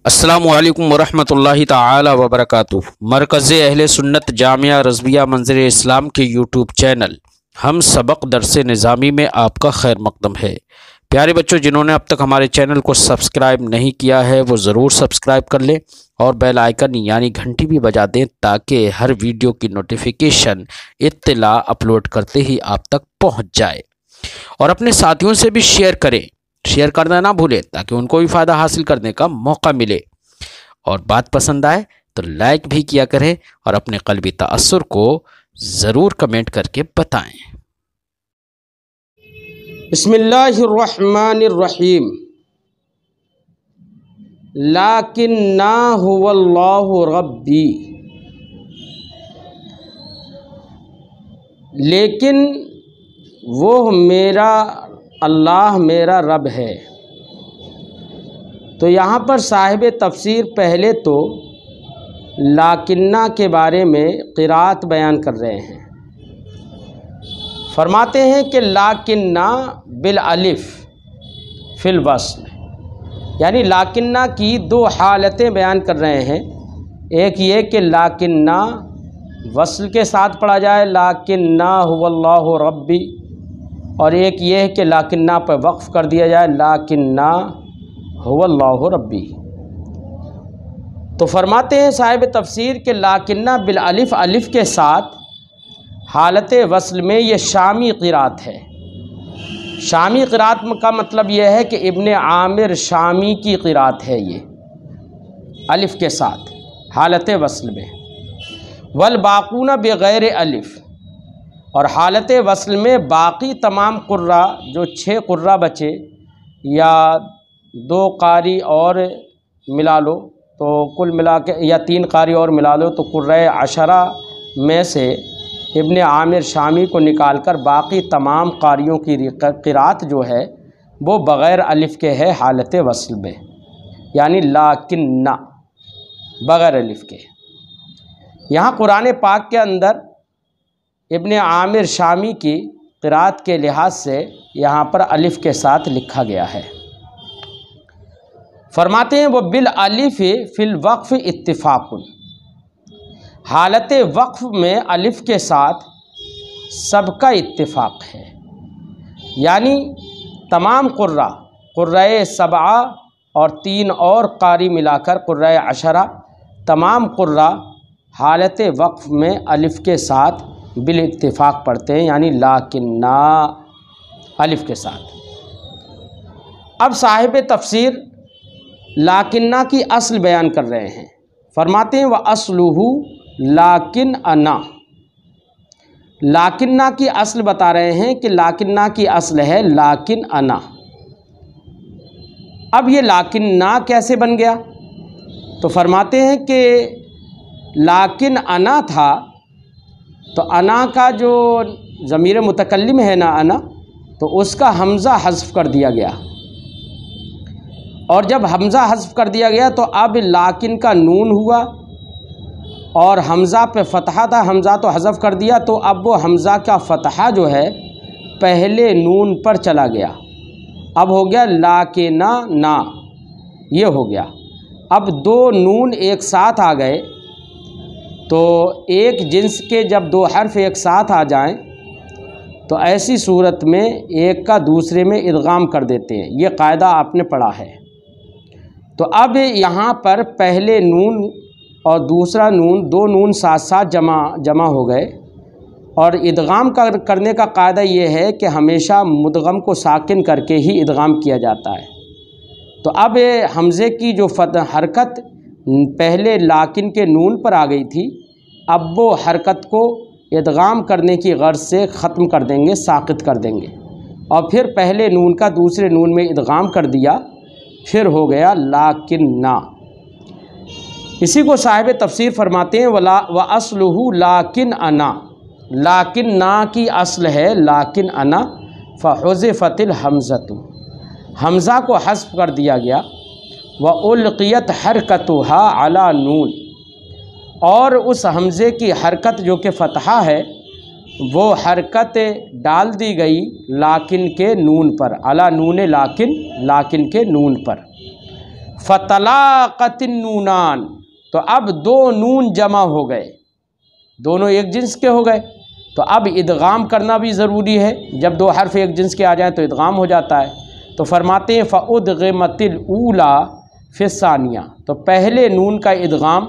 अस्सलामु अलैकुम वरहमतुल्लाहि ताला वबरकातुह। मरकज़ अहले सुन्नत जामिया रज़विया मंज़िल इस्लाम के यूट्यूब चैनल हम सबक दरस निज़ामी में आपका खैर मकदम है। प्यारे बच्चों, जिन्होंने अब तक हमारे चैनल को सब्सक्राइब नहीं किया है वो ज़रूर सब्सक्राइब कर लें और बेल आइकन यानी घंटी भी बजा दें ताकि हर वीडियो की नोटिफिकेशन इत्तला अपलोड करते ही आप तक पहुँच जाए। और अपने साथियों से भी शेयर करना ना भूलें ताकि उनको भी फ़ायदा हासिल करने का मौका मिले। और बात पसंद आए तो लाइक भी किया करें और अपने क़ल्बी तअस्सुर को ज़रूर कमेंट करके बताएं। बिस्मिल्लाहिर्रहमानिर्रहीम। लाकिन्ना हुवल्लाहु रब्बी, लेकिन वो मेरा अल्लाह मेरा रब है। तो यहाँ पर साहिब तफसीर पहले तो लाकिन्ना के बारे में क़िरात बयान कर रहे हैं। फरमाते हैं कि लाकिन्ना बिल अलिफ फिल वस्ल, यानी लाकिन्ना की दो हालतें बयान कर रहे हैं। एक ये कि लाकिन्ना वस्ल के साथ पढ़ा जाए लाकिन्ना हुवल्लाहु रब्बी, और एक ये है कि लाकिन्ना पर वक्फ़ कर दिया जाए लाकिन्ना हुवल्लाहु रब्बी। तो फरमाते हैं साहिब तफसीर के लाकिन्ना बिल अलिफ, अलिफ के साथ हालत वस्ल में ये शामी क़िरात है। शामी क़िरात का मतलब यह है कि इब्ने आमिर शामी की क़िरात है ये, अलिफ के साथ हालत वस्ल में। वल बाक़ूना बग़ैर अलिफ, और हालत वस्ल में बाकी तमाम कुर्रा, जो 6 कुर्रा बचे या 2 कारी और मिला लो तो कुल मिला के, या 3 कारी और मिला लो तो कुर्रा अशरा में से इब्ने आमिर शामी को निकालकर बाकी तमाम कारियों की क़िरात जो है वो बग़ैर अलिफ के है हालत वस्ल में, यानी लाकिन्ना बग़ैर अलिफ के। यहाँ कुरान पाक के अंदर इब्ने आमिर शामी की क़िरात के लिहाज से यहाँ पर अलिफ के साथ लिखा गया है। फरमाते हैं वो बिल अलिफ फिल वक्फ़ इत्तिफ़ाक़ुन, हालत वक्फ़ में अलिफ के साथ सबका इत्तिफ़ाक़ है, यानी तमाम कुर्रा सबआ और 3 और कारी मिलाकर कुर्रा अशरा, तमाम कुर्रा हालत वक्फ़ में अलिफ के साथ बिल इत्तिफ़ाक़ पढ़ते हैं, यानी लाकिन्ना अलिफ के साथ। अब साहिब तफसीर लाकिन्ना की अस्ल बयान कर रहे हैं। फरमाते हैं व अस्लुहु लाकिन अना, लाकिन्ना की अस्ल बता रहे हैं कि लाकिन्ना की अस्ल है लाकिन अना। अब ये लाकिन्ना कैसे बन गया? तो फरमाते हैं कि लाकिन अना था तो अना का जो ज़मीर मुतकल्लिम है ना अना, तो उसका हमज़ा हज़्फ़ कर दिया गया, और जब हमज़ा हज़्फ़ कर दिया गया तो अब लाकिन का नून हुआ और हमज़ा पे फ़तहा था, हमज़ा तो हज़्फ़ कर दिया, तो अब वो हमज़ा का फ़तहा जो है पहले नून पर चला गया। अब हो गया लाकिना ना, ये हो गया। अब 2 नून एक साथ आ गए, तो एक जिन्स के जब 2 हर्फ एक साथ आ जाएं तो ऐसी सूरत में एक का दूसरे में इदगाम कर देते हैं। ये कायदा आपने पढ़ा है। तो अब यहाँ पर पहले नून और दूसरा नून, 2 नून साथ साथ जमा हो गए, और इदगाम करने का कायदा ये है कि हमेशा मुदगम को साकिन करके ही इदगाम किया जाता है। तो अब हमज़े की जो हरकत पहले लाकिन के नून पर आ गई थी, अब वो हरकत को इदगाम करने की गर्ज से ख़त्म कर देंगे, साक़ित कर देंगे, और फिर पहले नून का दूसरे नून में इदगाम कर दिया, फिर हो गया लाकिन्ना। इसी को साहिब तफसीर फरमाते हैं व अस्लुहु लाकिन अना, लाकिन्ना की अस्ल है लाकिन अना। फ़हुज़िफ़तिल हमज़तु, हमज़ा को हज़्फ़ कर दिया गया। व उल्क़ियत हरकतुहा अला नून, और उस हमज़े की हरकत जो कि फ़तहा है वो हरकत डाल दी गई लाकिन के नून पर, अला नून लाकिन, लाकिन के नून पर। फ़तलाक़तिन नूनान, तो अब दो नून जमा हो गए, दोनों एक जिन्स के हो गए, तो अब इदगाम करना भी ज़रूरी है। जब दो हर्फ एक जिन्स के आ जाए तो इदगाम हो जाता है। तो फरमाते हैं फ़उदग़िमतिल ऊला फ़िस्सानिया, तो पहले नून का इदगाम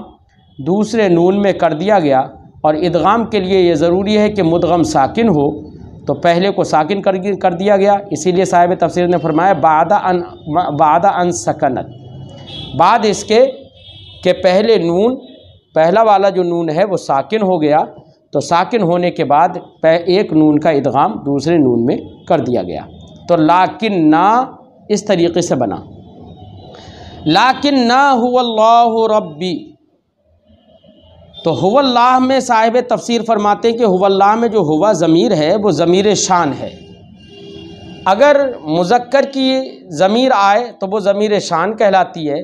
दूसरे नून में कर दिया गया। और इदगाम के लिए ये ज़रूरी है कि मुदगम साकिन हो, तो पहले को साकिन कर दिया गया। इसीलिए साहिब तफसीर ने फरमाया बादा अन सकनत, बाद इसके कि पहले नून, पहला वाला जो नून है वो साकिन हो गया, तो साकिन होने के बाद एक नून का इदगाम दूसरे नून में कर दिया गया। तो लाकिन ना इस तरीक़े से बना, लाकिन ना हुवल्लाहु रब्बी। तो हुवल्लाह में साहिब तफसीर फरमाते हैं कि हुवल्लाह में जो हुवा ज़मीर है वो ज़मीर शान है। अगर मुज़क्कर की ज़मीर आए तो वो ज़मीर शान कहलाती है,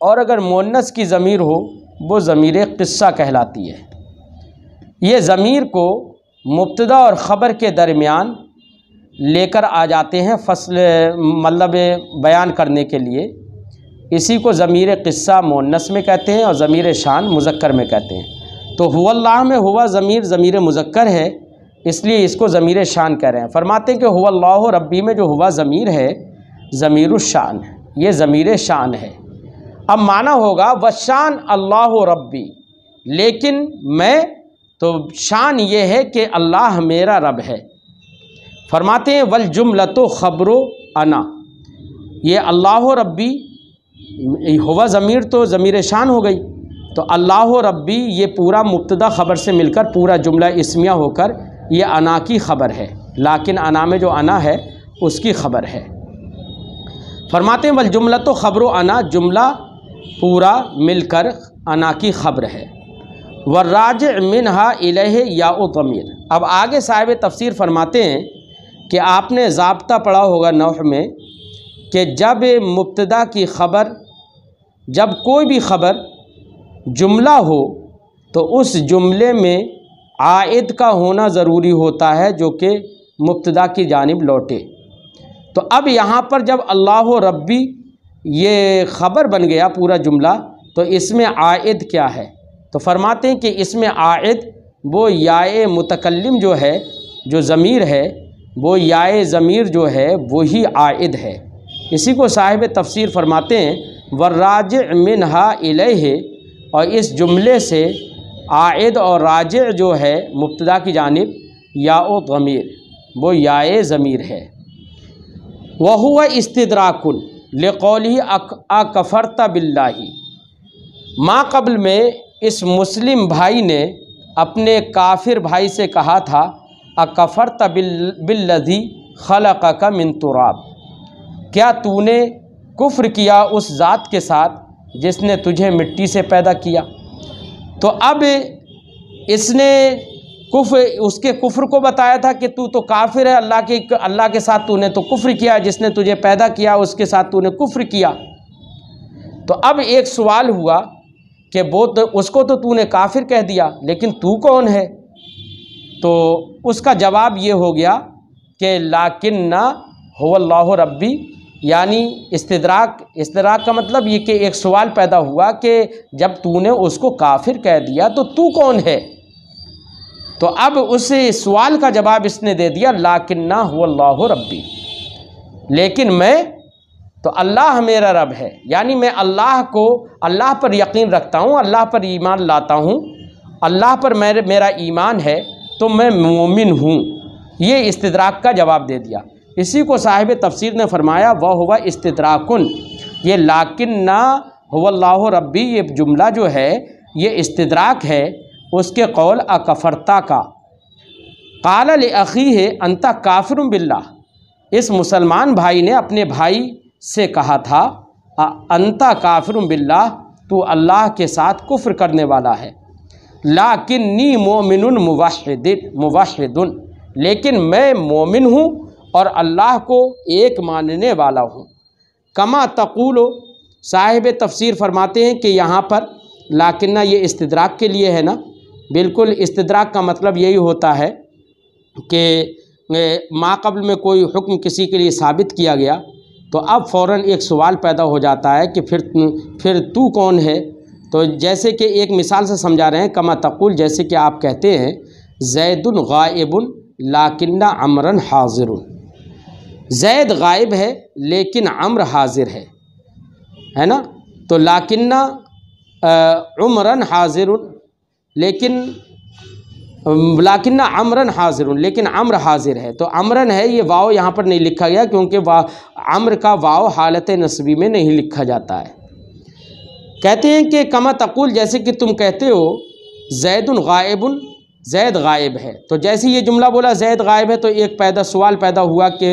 और अगर मुअन्नस की ज़मीर हो वो ज़मीर क़िस्सा कहलाती है। ये ज़मीर को मुब्तदा और ख़बर के दरमियान लेकर आ जाते हैं फसल मतलब बयान करने के लिए। इसी को ज़मीर क़िस्सा मुअन्नस में कहते हैं और ज़मीर शान मुज़क्कर में कहते हैं। तो हुवल्लाह में हुवा ज़मीर मुज़क्कर है, इसलिए इसको ज़मीर शान कह रहे हैं। फरमाते हैं कि हुवल्लाहु रब्बी में जो हुवा ज़मीर है ज़मीरुश्शान, ये ज़मीर शान है। अब माना होगा वशान अल्लाहु रब्बी, लेकिन मैं तो शान ये है कि अल्लाह मेरा रब है। फरमाते हैं वल जुमलतो ख़बरो अना, ये अल्लाह रब्बी हुवा ज़मीर तो ज़मीर शान हो गई, तो अल्लाह रब्बी ये पूरा मुब्तदा ख़बर से मिलकर पूरा जुमला इस्मिया होकर ये अना की ख़बर है। लाकिन अना में जो अना है उसकी ख़बर है। फरमाते हैं वल जुमलतो ख़बरो अना, जुमला पूरा मिलकर अना की ख़बर है। वर्राज मिनहा इलैहि याउ ज़मीर। अब आगे साहिब तफसीर फरमाते हैं कि आपने ज़ाब्ता पढ़ा होगा नहव में कि जब मुब्तदा की ख़बर, जब कोई भी ख़बर जुमला हो तो उस जुमले में आइद का होना ज़रूरी होता है जो कि मुब्तदा की जानिब लौटे। तो अब यहाँ पर जब अल्लाह रब्बी ये ख़बर बन गया पूरा जुमला, तो इसमें आइद क्या है? तो फरमाते हैं कि इसमें आइद वो याए मुतकल्लिम जो है, जो ज़मीर है, वो याए ज़मीर जो है वही आइद है। इसी को साहिब तफसीर फरमाते हैं वर्राज मिनहा इलैहि, और इस जुमले से आइद और राज जो है मुब्तदा की जानिब याओ ज़मीर, वो याए ज़मीर है। वह हुआ इस्तिदराकुन लिक़ौलिही अकफ़रता बिल्लाही। माँ कबल में इस मुस्लिम भाई ने अपने काफिर भाई से कहा था अकफ़रता बिल्लज़ी ख़लक़का मिन तुराब, क्या तूने कुफ्र किया उस ज़ात के साथ जिसने तुझे मिट्टी से पैदा किया? तो अब इसने उसके कुफ्र को बताया था कि तू तो काफिर है, अल्लाह के साथ तूने तो कुफ्र किया, जिसने तुझे पैदा किया उसके साथ तूने कुफ्र किया। तो अब एक सवाल हुआ कि वो तो उसको तो तूने काफिर कह दिया, लेकिन तू कौन है? तो उसका जवाब ये हो गया कि लाकिन्ना हुवल्लाहु रब्बी, यानी इस्तिदराक का मतलब ये कि एक सवाल पैदा हुआ कि जब तूने उसको काफिर कह दिया तो तू कौन है? तो अब उस सवाल का जवाब इसने दे दिया लाकिन्ना हुवल्लाहु रब्बी, लेकिन मैं तो अल्लाह मेरा रब है, यानी मैं अल्लाह पर यकीन रखता हूँ, अल्लाह पर ईमान लाता हूँ, अल्लाह पर मेरा ईमान है, तो मैं मोमिन हूँ। ये इस्तिदराक का जवाब दे दिया। इसी को साहिब तफसीर ने फरमाया वह हुआ इस्तिदराकुन, ये लाकिन्ना हुवल्लाहु रब्बी ये जुमला जो है ये इस्तिदराक है उसके कौल अकफ़रता का। क़ाल लिअख़ीहि अंता काफ़िरुन बिल्लाह, इस मुसलमान भाई ने अपने भाई से कहा था अंता काफ़िरुन बिल्लाह, तू अल्लाह के साथ कुफ्र करने वाला है। लाकिन्नी मोमिनुन मुवहिदुन, लेकिन मैं मोमिन हूँ और अल्लाह को एक मानने वाला हूँ। कमा तक़ूलो, साहिब तफसीर फरमाते हैं कि यहाँ पर लाकिन्ना ये इस्तिदराक के लिए है ना, बिल्कुल इस्तिदराक का मतलब यही होता है कि माक़बल में कोई हुक्म किसी के लिए साबित किया गया, तो अब फ़ौरन एक सवाल पैदा हो जाता है कि फिर तू कौन है। तो जैसे कि एक मिसाल से समझा रहे हैं, कमा तक़ुल, जैसे कि आप कहते हैं ज़ैदुन गायबुन लाकिन्ना अमरन हाज़िरुन, ज़ैद गायब है लेकिन अम्र हाजिर है ना। तो लाकिन्ना उमरन हाजिरुन, लाकिन्ना अमरन हाजिरुन, लेकिन अम्र हाजिर है। तो अमरन है, ये वाव यहाँ पर नहीं लिखा गया क्योंकि अम्र का वाव हालत नस्बी में नहीं लिखा जाता है। कहते हैं कि कमा तक़ुल, जैसे कि तुम कहते हो ज़ैदुन गायबुन, ज़ैद गायब है। तो जैसे ये जुमला बोला ज़ैद गायब है तो एक सवाल पैदा हुआ कि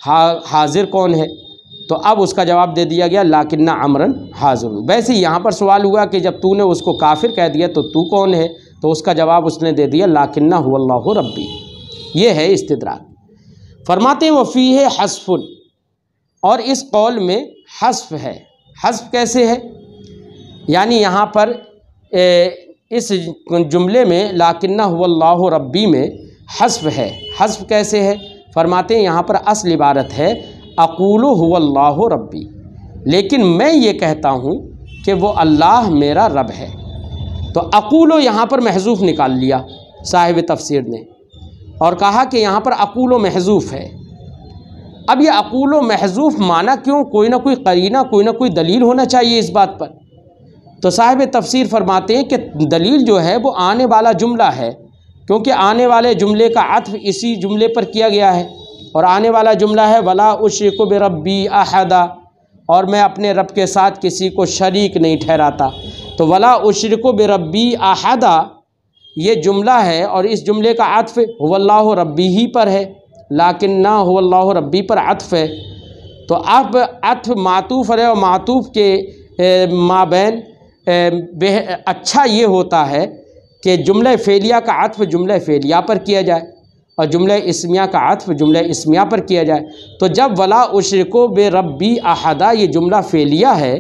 हाजिर कौन है। तो अब उसका जवाब दे दिया गया लाकिन्ना अमरन हाजिरुन। वैसे यहाँ पर सवाल हुआ कि जब तूने उसको काफिर कह दिया तो तू कौन है, तो उसका जवाब उसने दे दिया लाकिन्ना हुवल्लाहु रब्बी। ये है इस्तिदराक। फरमाते हैं वफ़ीहे हस्फुन, और इस कौल में हस्फ है। हस्फ कैसे है, यानी यहाँ पर इस जुमले में लाकिन्ना हुवल्लाहु रब्बी में हस्फ है। हस्फ कैसे है, फरमाते हैं यहाँ पर असल इबारत है अक़ूलु हुवल्लाहु रब्बी, लेकिन मैं ये कहता हूँ कि वो अल्लाह मेरा रब है। तो अक़ूलो यहाँ पर महज़ूफ़ निकाल लिया साहिब तफसीर ने और कहा कि यहाँ पर अक़ूलो महज़ूफ़ है। अब ये अक़ूलो महज़ूफ़ माना क्यों, कोई ना कोई करीना, कोई ना कोई दलील होना चाहिए इस बात पर। तो साहिब तफसीर फरमाते हैं कि दलील जो है वो आने वाला जुमला है, क्योंकि आने वाले जुमले का अत्फ़ इसी जुमले पर किया गया है। और आने वाला जुमला है वला उश्रिकु बिरब्बी अहदा, और मैं अपने रब के साथ किसी को शरीक नहीं ठहराता। तो वला उश्रिकु बिरब्बी अहदा ये जुमला है और इस जुमले का अत्फ़ हुवल्लाहु रब्बी ही पर है, लाकिन्ना हुवल्लाहु रब्बी पर अत्फ़ है। तो अब अत्फ़ मातूफ़ है और मातूफ़ के माबैन अच्छा ये होता है कि जुमला फ़ेलिया का अत्फ़ जुमला फ़ेलिया पर किया जाए और जुमला इस्मिया का अत्फ़ जुमला इस्मिया पर किया जाए। तो जब वला उश्रिकु बिरब्बी अहदा ये जुमला फ़ेलिया है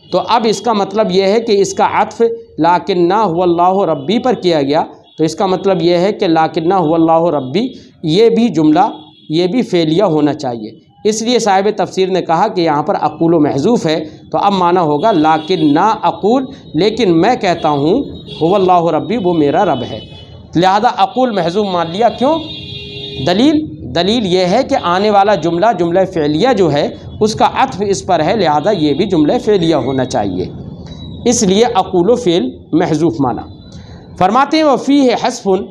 तो अब इसका मतलब यह है कि इसका अत्फ़ लाकिन्ना हुवल्लाहु रब्बी पर किया गया। तो इसका मतलब यह है कि लाकिन्ना हुवल्लाहु रब्बी ये भी जुमला ये भी फ़ेलिया होना चाहिए। इसलिए साहिब तफसीर ने कहा कि यहाँ पर अक़ूल महज़ूफ़ है, तो अब माना होगा लाकिन्ना अक़ूल, लेकिन मैं कहता हूँ हुवल्लाहु रब्बी वो मेरा रब है। लिहाजा अक़ूल महज़ूफ़ मान लिया। क्यों, दलील ये है कि आने वाला जुमला जुमला फ़ेलिया जो है उसका अत्फ़ इस पर है, लिहाजा ये भी जुमला फ़ेलिया होना चाहिए, इसलिए अक़ूल फ़ेल महज़ूफ़ माना। फरमाते हैं वफ़ीह हस्फ़ुन,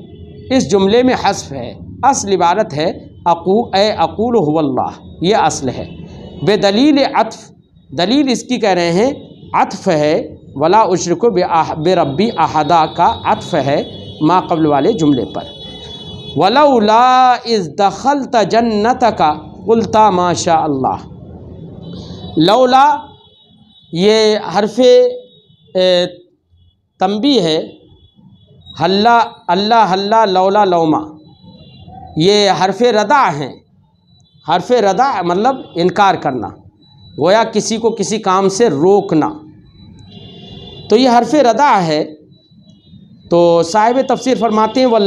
इस जुमले में हस्फ़ है। असल इबारत है अक़ूल हुवल्लाह, ये असल है। बेदलील अत्फ़, दलील इसकी कह रहे हैं अत्फ़ है, वला उश्रिकु बिरब्बी अहदा का अत्फ़ है मा क़ब्ल वाले जुमले पर। वलौला इज़ दख़लत जन्नतका क़ुल्ता माशा अल्लाह, लौला ये हरफ़े तंबी है, हल्ला अल्लाह हल्ला लौला लौमा ये हरफ़े रदा हैं। हरफ़े रदा मतलब इनकार करना, गोया किसी को किसी काम से रोकना, तो ये हरफ़े रदा है। तो साहिब तफसीर फरमाते हैं वह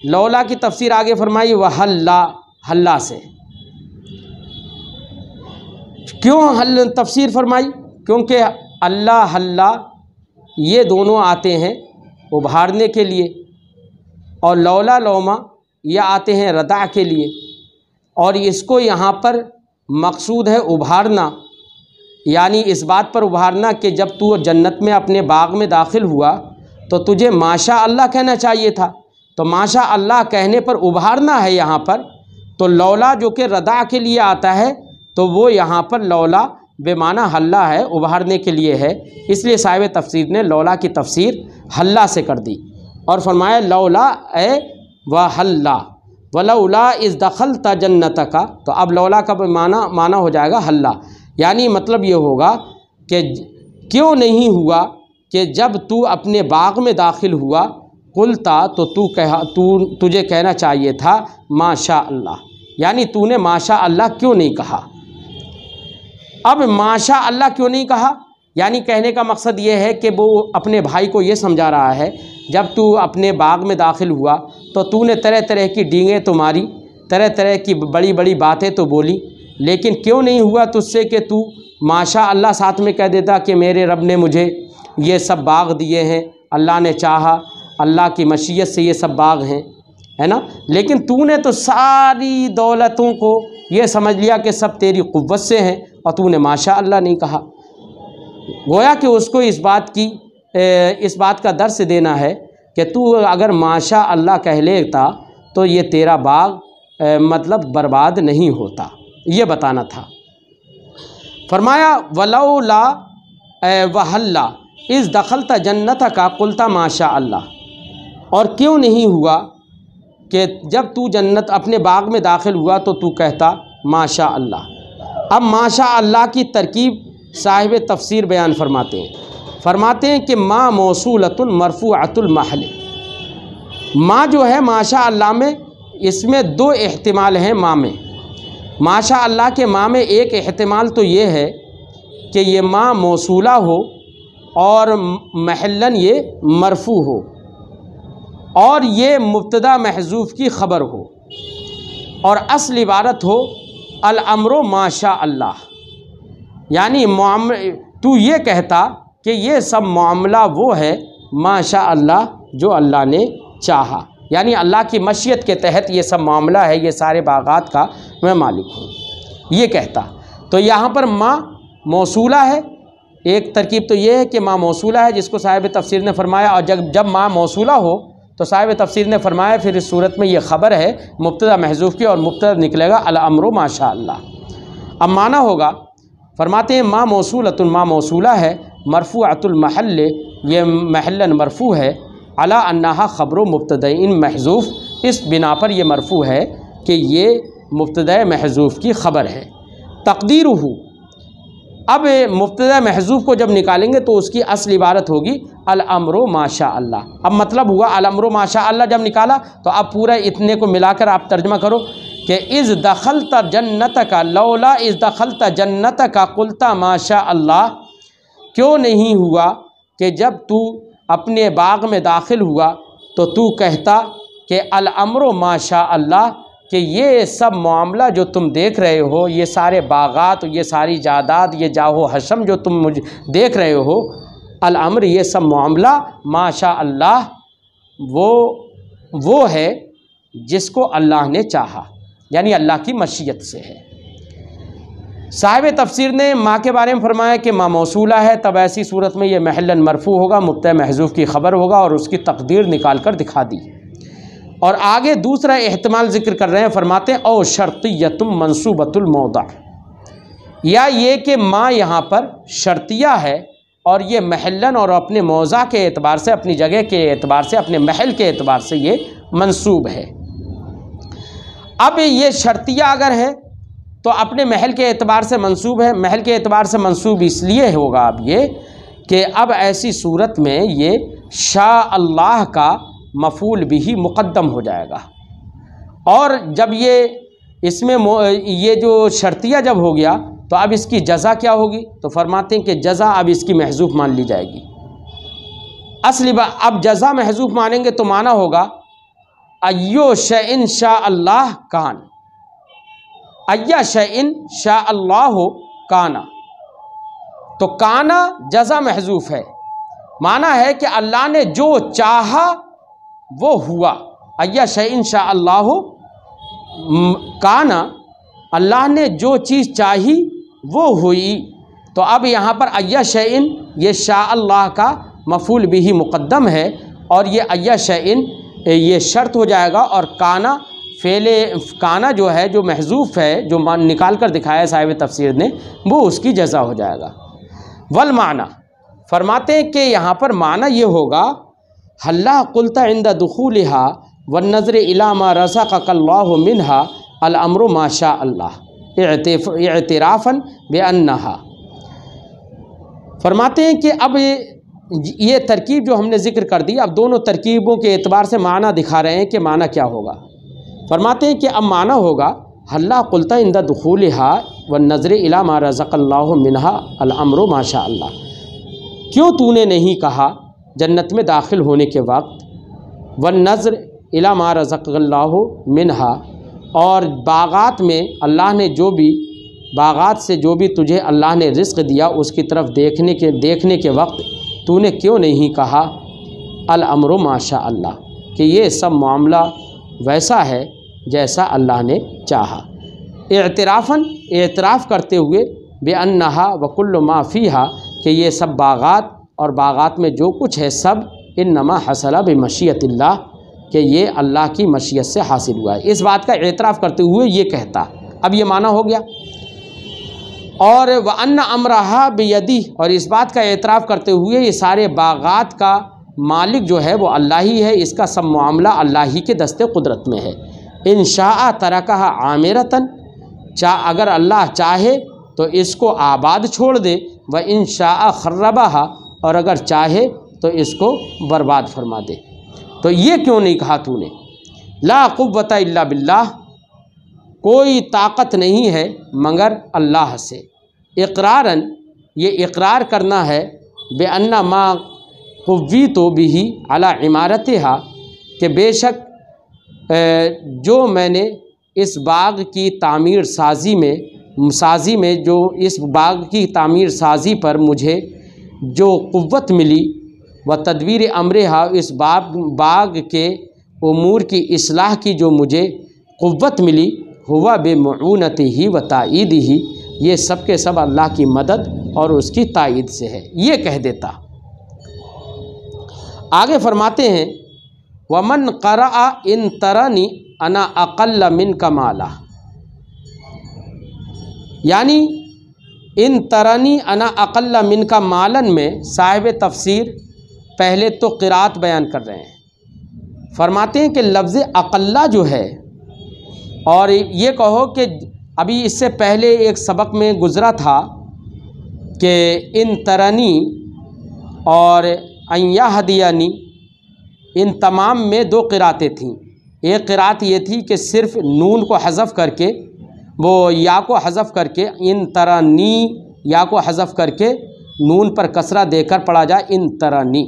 लौला की तफसीर आगे फरमाई वह हल्ला से। क्यों तफसीर फरमाई, क्योंकि अल्लाह हल्ला ये दोनों आते हैं उभारने के लिए और लौला लौमा ये आते हैं रदा के लिए, और इसको यहाँ पर मकसूद है उभारना, यानी इस बात पर उभारना कि जब तू जन्नत में अपने बाग में दाखिल हुआ तो तुझे माशा अल्लाह कहना चाहिए था। तो माशा अल्लाह कहने पर उभारना है यहाँ पर। तो लौला जो कि रदा के लिए आता है तो वो यहाँ पर लौला बेमाना हल्ला है, उभारने के लिए है। इसलिए साहिब तफसीर ने लौला की तफसीर हल्ला से कर दी और फरमाया लौला ए व हल्ला वलौला इज़ दख़लत जन्नतका। तो अब लौला का माना हो जाएगा हल्ला, यानी मतलब ये होगा कि क्यों नहीं हुआ कि जब तू अपने बाग में दाखिल हुआ कुलता तो तुझे कहना चाहिए था माशा अल्लाह, यानी तूने माशा अल्लाह क्यों नहीं कहा। अब माशा अल्लाह क्यों नहीं कहा, यानी कहने का मकसद ये है कि वो अपने भाई को ये समझा रहा है जब तू अपने बाग में दाखिल हुआ तो तूने तरह तरह की डींगें तो मारी, तरह तरह की बड़ी बड़ी बातें तो बोली, लेकिन क्यों नहीं हुआ तुझसे कि तू माशा अल्लाह साथ में कह देता कि मेरे रब ने मुझे ये सब बाग दिए हैं, अल्लाह ने चाहा, अल्लाह की मशीयत से ये सब बाग हैं, है ना। लेकिन तूने तो सारी दौलतों को ये समझ लिया कि सब तेरी कुव्वत से हैं और तूने माशा अल्लाह नहीं कहा। गोया कि उसको इस बात का दर्स देना है कि तू अगर माशा अल्लाह कह लेता तो ये तेरा बाग मतलब बर्बाद नहीं होता, ये बताना था। फरमाया वलौला वहल्ला इस दखलता जन्नत का कुलता माशा अल्लाह, और क्यों नहीं हुआ कि जब तू जन्नत अपने बाग में दाखिल हुआ तो तू कहता माशा अल्लाह। अब माशा अल्लाह की तरकीब साहिब तफसीर बयान फरमाते हैं कि माँ मौसूलतुन मरफूअतुल महल, माँ जो है माशा अल्लाह में, इसमें दो एहतिमाल हैं माँ में। माशा अल्लाह के माँ में एक एहतिमाल तो ये है कि ये माँ मौसूला हो और महलन ये मरफू हो, और ये मुब्तदा महजूफ़ की ख़बर हो, और असल इबारत हो अल अम्रो माशा अल्लाह, यानी तू ये कहता कि ये सब मामला वो है माशा अल्लाह जो अल्लाह ने चाहा, यानी अल्लाह की मशीयत के तहत ये सब मामला है, ये सारे बागात का मैं मालिक हूँ, ये कहता। तो यहाँ पर माँ मौसूला है, एक तरकीब तो ये है कि माँ मौसूला है, जिसको साहिब तफसीर ने फरमाया, और जब माँ मौसूला हो तो साहिब तफसीर ने फरमाया फिर इस सूरत में ये ख़बर है मुब्तदा महजूफ़ की, और मुब्तदा निकलेगा अल अम्रो माशा अल्लाह। अब माना होगा, फरमाते हैं माँ मौसूलतुन, माँ मौसूला है, मरफूअतुल महल, ये महलन मरफू है, अला अन्नहा ख़बरो मुब्तदइन महजूफ़, इस बिना पर यह मरफू है कि ये मुब्तदा महजूफ़ की ख़बर है। तक़दीरुहु, अब मुब्तदा महजूफ़ को जब निकालेंगे तो उसकी असल इबारत होगी अल अम्रो माशा अल्लाह। अब मतलब हुआ अल अम्रो माशा अल्लाह जब निकाला तो अब पूरा इतने को मिलाकर आप तर्जमा करो कि इज़ दखलता जन्नत का, लौला इज़ दखलता जन्नत का कुलता माशा अल्लाह, क्यों नहीं हुआ कि जब तू अपने बाग में दाखिल हुआ तो तू कहता कि अल अम्रो माशा अल्लाह, कि ये सब मामला जो तुम देख रहे हो, ये सारे बागात, ये सारी जायदाद, ये जाहो हशम जो तुम मुझे देख रहे हो, अल अम्र, ये सब मामला माशा अल्लाह वो है जिसको अल्लाह ने चाहा, यानी अल्लाह की मशीयत से है। साहिब तफसीर ने माँ के बारे में फरमाया कि माँ मौसूला है, तब ऐसी सूरत में ये महलन मरफू होगा, मुब्तदा महजूफ़ की ख़बर होगा, और उसकी तकदीर निकाल कर दिखा दी। और आगे दूसरा एहतमाल ज़िक्र कर रहे हैं, फरमाते हैं औ शर्तियतुम मंसूबतुल मौदा, या ये कि माँ यहाँ पर शर्तिया है और ये महलन और अपने मौज़ा के एतबार से, अपनी जगह के एतबार से, अपने महल के एतबार से ये मंसूब है। अब ये शर्तिया अगर है तो अपने महल के एतबार से मंसूब है। महल के एतबार से मंसूब इसलिए होगा अब ये कि अब ऐसी सूरत में ये शाह अल्लाह का मफूल बिही मुक़द्दम हो जाएगा, और जब ये इसमें ये जो शर्तिया जब हो गया तो अब इसकी जज़ा क्या होगी, तो फरमाते हैं कि जज़ा अब इसकी महजूफ़ मान ली जाएगी। असली अब जज़ा महजूफ़ मानेंगे तो माना होगा अय्यो शैइन शाह अल्लाह कान, अय्या शैइन शाह अल्लाह काना, तो काना जज़ा महजूफ़ है, माना है कि अल्लाह ने जो चाहा वो हुआ। अय्या शैइन शाह अल्लाह काना, अल्लाह ने जो चीज़ चाही वो हुई। तो अब यहाँ पर अय्या शैइन, ये शाह अल्लाह का मफूल बिही मुक़द्दम है, और ये अय्या शैइन ये शर्त हो जाएगा, और काना फ़ेले काना जो है, जो महजूफ़ है, जो निकाल कर दिखाया साहिब तफसीर ने, वो उसकी जज़ा हो जाएगा। वल माना, फरमाते हैं कि यहाँ पर माना ये होगा हल्ला कुलता इंदा दुखूलिहा व नज़र इला मा रज़क़कल्लाहु मिनहा अल अम्रु माशा अल्लाह इअतिराफ़न बिअन्नहा। फरमाते हैं कि अब ये तरकीब जो हमने ज़िक्र कर दी, अब दोनों तरकीबों के एतबार से माना दिखा रहे हैं कि माना क्या होगा। फरमाते हैं कि अब माना होगा हल्ला कुलता इंदा दुखूलिहा व नज़र इला मा रज़क़ल्लाहु मिनहा अल अम्रु माशा अल्लाह, क्यों तूने नहीं कहा जन्नत में दाखिल होने के वक्त व नज़र इला मा रज़क़ल्लाहु मिनहा, और बागात में अल्लाह ने जो भी बागात से जो भी तुझे अल्लाह ने रिज़्क़ दिया उसकी तरफ देखने के वक्त तूने क्यों नहीं कहा अल अम्रु माशा अल्लाह, कि ये सब मामला वैसा है जैसा अल्लाह ने चाहा। एतराफ़ करते हुए बेअन्नहा वकुल्लु मा फ़ीहा, कि ये सब बागात और बागात में जो कुछ है सब इन्नमा हसला बिमशियतिल्लाह, कि ये अल्लाह की मशीयत से हासिल हुआ है। इस बात का एतराफ़ करते हुए ये कहता, अब ये माना हो गया। और व अन्न अमरहा बियदी, और इस बात का एतराफ़ करते हुए ये सारे बागात का मालिक जो है वो अल्लाह ही है, इसका सब मामला अल्लाह ही के दस्ते कुदरत में है। इन शाअ तरकहा आमिरतन, अगर अल्लाह चाहे तो इसको आबाद छोड़ दे, व इन शाअ खर्रबहा, और अगर चाहे तो इसको बर्बाद फरमा दे। तो ये क्यों नहीं कहा तूने ला कुव्वता इल्ला बिल्लाह, कोई ताकत नहीं है मगर अल्लाह से। इक़रारन, ये इक़रार करना है बेअन्ना मा कुव्वीतु बिही अला इमारतिहा, कि बेशक जो मैंने इस बाग की तामीर साजी में जो इस बाग की तामीर साजी पर मुझे जो कुव्वत मिली, व तदबीर अमरिहा, इस बाग के उमूर की इस्लाह की जो मुझे कुव्वत मिली, हुआ बेमऊनतिही व ताईदिही, ये सब के सब अल्लाह की मदद और उसकी ताईद से है, ये कह देता। आगे फरमाते हैं वमन क़रअ इन तरनी अना अक़ल्ल मिन कमाला, यानी इन तरनी अना अक़ल्ल मिन का मालन में साहिब तफसीर पहले तो क़िरात बयान कर रहे हैं। फरमाते हैं कि लफ्ज़ अक़ल्ला जो है, और ये कहो कि अभी इससे पहले एक सबक में गुज़रा था कि इन तरनी और अय्याहदियानी, इन तमाम में दो क़िरातें थीं। एक क़िरात ये थी कि सिर्फ़ नून को हज़फ़ करके, वो या को हज़फ़ करके, इन तरनी या को हज़फ़ करके नून पर कसरा देकर पढ़ा जाए इन तरनी,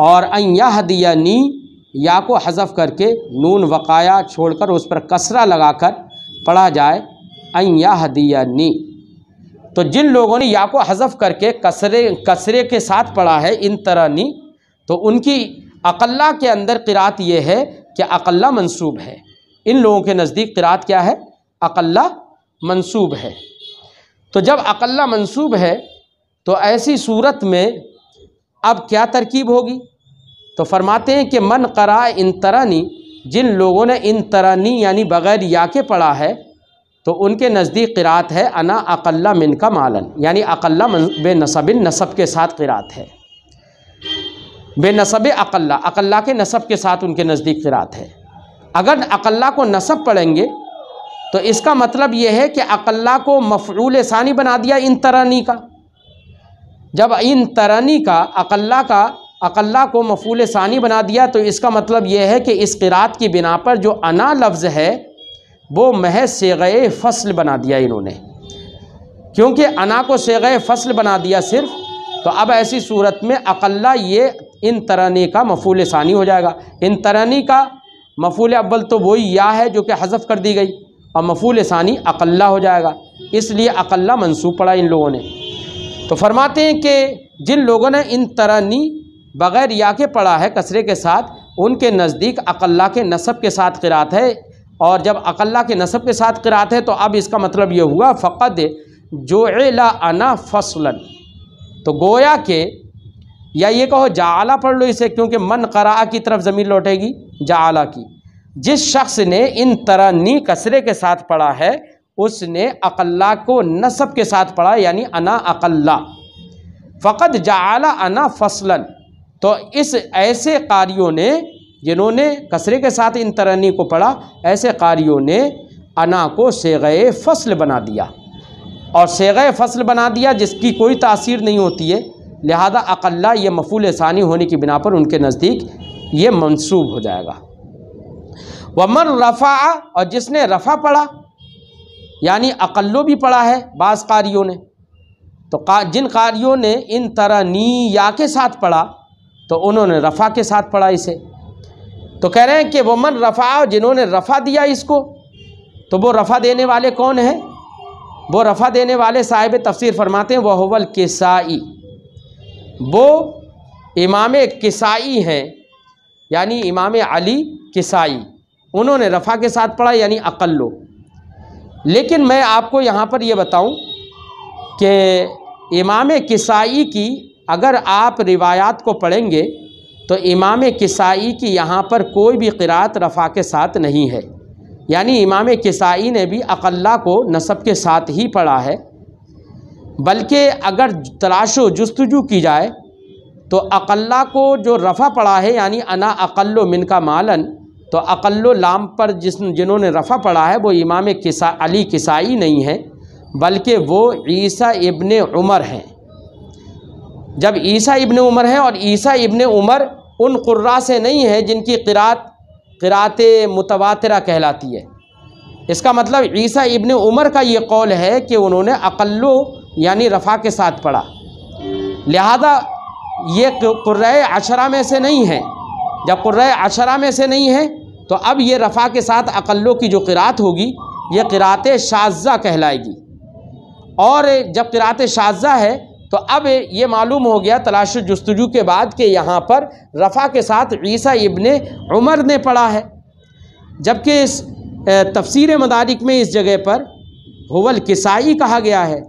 और अय्याहदियानी या को हज़फ़ करके नून वक़ाया छोड़कर उस पर कसरा लगाकर पढ़ा जाए अय्याहदियानी। तो जिन लोगों ने या को हज़फ़ करके कसरे के साथ पढ़ा है इन तरनी, तो उनकी अक़ल्ला के अंदर क़िरात ये है कि अक़ल्ला मंसूब है। इन लोगों के नज़दीक क़िरात क्या है? अक़ल्ला मंसूब है। तो जब अक़ल्ला मंसूब है तो ऐसी सूरत में अब क्या तरकीब होगी? तो फरमाते हैं कि मन क़रा इन तरनी, जिन लोगों ने इन तरनी यानी बग़ैर या के पढ़ा है तो उनके नज़दीक क़िरात है अना अक़ल्ला मिन का मालन, यानी अक़ल्ला बेनसबिन, नसब के साथ क़िरात है। बेनसब अक़ल्ला, अक़ल्ला के नसब के साथ उनके नज़दीक क़िरात है। अगर अक़ल्ला को नसब पढ़ेंगे तो इसका मतलब ये है कि अक़ल्ला को मफ़ऊल सानी बना दिया इन तरनी का। जब इन तरनी का अक़ल्ला को मफ़ऊल सानी बना दिया तो इसका मतलब ये है कि इस क़िरात की बिना पर जो अना लफ्ज़ है वो महज सेग़े फ़स्ल बना दिया इन्होंने। क्योंकि अना को सेग़े फ़स्ल बना दिया सिर्फ़, तो अब ऐसी सूरत में अक़ल्ला ये इन तरनी का मफ़ऊल सानी हो जाएगा। इन तरनी का मफ़ऊल अव्वल तो वही या है जो कि हज़फ़ कर दी गई, और मफ़ऊल सानी अक़ल्ला हो जाएगा, इसलिए अक़ल्ला मंसूब पढ़ा इन लोगों ने। तो फरमाते हैं कि जिन लोगों ने इन तरनी बग़ैर या के पढ़ा है कसरे के साथ, उनके नज़दीक अक़ल्ला के नसब के साथ क़िरात है। और जब अक़ल्ला के नसब के साथ क़िरात है तो अब इसका मतलब ये हुआ फ़क़द जोइला अना फ़स्लन, तो गोया के, या ये कहो जाला पढ़ लो इसे, क्योंकि मन क़रा की तरफ ज़मीर लौटेगी जाला की। जिस शख्स ने इन तरनी कसरे के साथ पढ़ा है उसने अक़ल्ला को नसब के साथ पढ़ा, यानी अना अक़ल्ला। फ़क़द जाला अना फ़स्लन, तो इस ऐसे कारियों ने जिन्होंने कसरे के साथ इन तरनी को पढ़ा, ऐसे कारियों ने अना को सेग़े फ़स्ल बना दिया, और सेग़े फ़स्ल बना दिया जिसकी कोई तासीर नहीं होती है, लिहाजा अक़ल्ला ये मफ़ऊल सानी होने की बिना पर उनके नज़दीक ये मंसूब हो जाएगा। वमन रफ़ा, और जिसने रफ़ा पढ़ा यानी अक़ल्लो भी पढ़ा है बाज़ कारियों ने, तो जिन कारियों ने इन तरनी या के साथ पढ़ा तो उन्होंने रफ़ा के साथ पढ़ा इसे। तो कह रहे हैं कि वो मन रफ़ा, जिन्होंने रफ़ा दिया इसको, तो वो रफ़ा देने वाले कौन हैं? वो रफ़ा देने वाले साहिब तफसीर फरमाते हैं वह हुवल किसाई, वो इमाम किसाई हैं, यानी इमाम अली किसाई, उन्होंने रफ़ा के साथ पढ़ा यानी अक़ल्लो। लेकिन मैं आपको यहाँ पर ये बताऊँ कि इमाम किसाई की अगर आप रिवायात को पढ़ेंगे तो इमाम किसाई की यहाँ पर कोई भी क़िरात रफ़ा के साथ नहीं है, यानी इमाम किसाई ने भी अक़ल्ला को नसब के साथ ही पढ़ा है। बल्कि अगर तलाशो जुस्तजू की जाए तो अक़ल्ला को जो रफ़ा पढ़ा है यानी अना अक़ल्लो मिनका मालन, तो अक़ल्लो लाम पर जिन्होंने रफ़ा पढ़ा है वो इमाम अली किसाई नहीं है, बल्कि वो ईसा इब्ने उमर हैं। जब ईसा इब्ने उमर हैं, और ईसा इब्ने उमर उन क़ुर्रा से नहीं है जिनकी क़िरात मुतवातिरा कहलाती है। इसका मतलब ईसा इब्ने उमर का ये कौल है कि उन्होंने अक़ल्लो यानी रफ़ा के साथ पढ़ा, लिहाजा ये क़ुर्रा अशरा में से नहीं है। जब क़ुर्रा अशरा में से नहीं है तो अब ये रफ़ा के साथ अक़ल्लो की जो क़िरात होगी ये क़िरात शाज़ा कहलाएगी। और जब क़िरात शाज़ा है तो अब ये मालूम हो गया तलाश जुस्तजू के बाद कि यहाँ पर रफ़ा के साथ ईसा इब्ने उमर ने पढ़ा है, जबकि इस तफसीर मदारिक में इस जगह पर हुवल किसाई कहा गया है।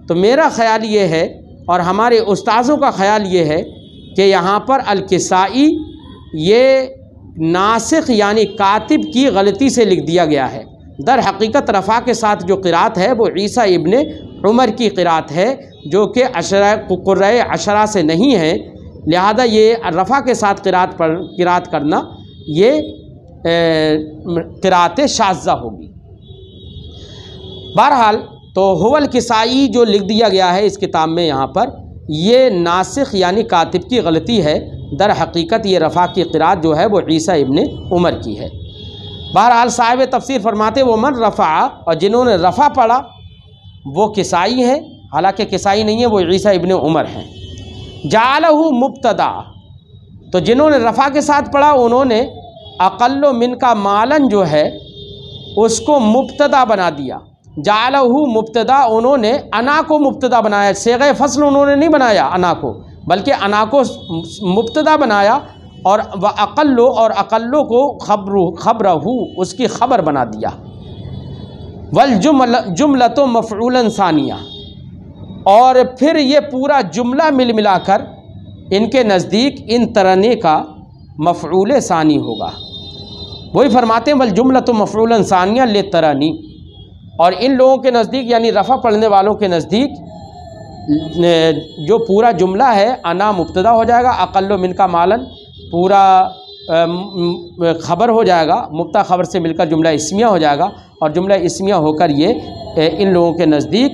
तो मेरा ख़याल ये है और हमारे उस्ताज़ों का ख़याल ये है कि यहाँ पर अल किसाई ये नासिख यानी कातिब की गलती से लिख दिया गया है। दर हकीकत रफ़ा के साथ जो क़िरात है वो ईसा इब्ने उमर की क़िरात है, जो कि क़ुर्रा अशरा से नहीं है, लिहाजा ये रफ़ा के साथ क़िरात करना ये क़िरात शाज़ा होगी। बहरहाल तो हुवल किसाई जो लिख दिया गया है इस किताब में, यहाँ पर ये नासिख यानी कातिब की गलती है। दर हकीकत ये रफ़ा की क़िरात जो है वो ईसा इब्ने उमर की है। बहरहाल साहिब तफसीर फरमाते वो मन रफ़ा, और जिन्होंने रफ़ा पढ़ा वो किसाई हैं, हालांकि किसाई नहीं है, वो ईसा इब्ने उमर हैं। जालहू मुब्तदा, तो जिन्होंने रफ़ा के साथ पढ़ा उन्होंने अक़ल्लो मिनका मालन जो है उसको मुब्तदा बना दिया। जालहू मुब्तदा, उन्होंने अना को मुब्तदा बनाया, सेग़े फ़स्ल उन्होंने नहीं बनाया अना को, बल्कि अना को मुब्तदा बनाया और व अक़ल्लो, और अक़ल्लो को ख़बरहू उसकी ख़बर बना दिया। वल जुमलतो मफ़ऊलन सानिया, और फिर ये पूरा जुमला मिल मिलाकर इनके नज़दीक इन तरने का मफ़ऊल सानी होगा। वही फरमाते हैं वल जुमलतो मफ़ऊलन सानिया ले तरनी, और इन लोगों के नज़दीक यानी रफ़ा पढ़ने वालों के नज़दीक जो पूरा जुमला है अना मुब्तदा हो जाएगा, अक़ल्लो मिनका मालन पूरा ख़बर हो जाएगा, मुब्तदा ख़बर से मिलकर जुमला इस्मिया हो जाएगा, और जुमला इस्मिया होकर ये इन लोगों के नज़दीक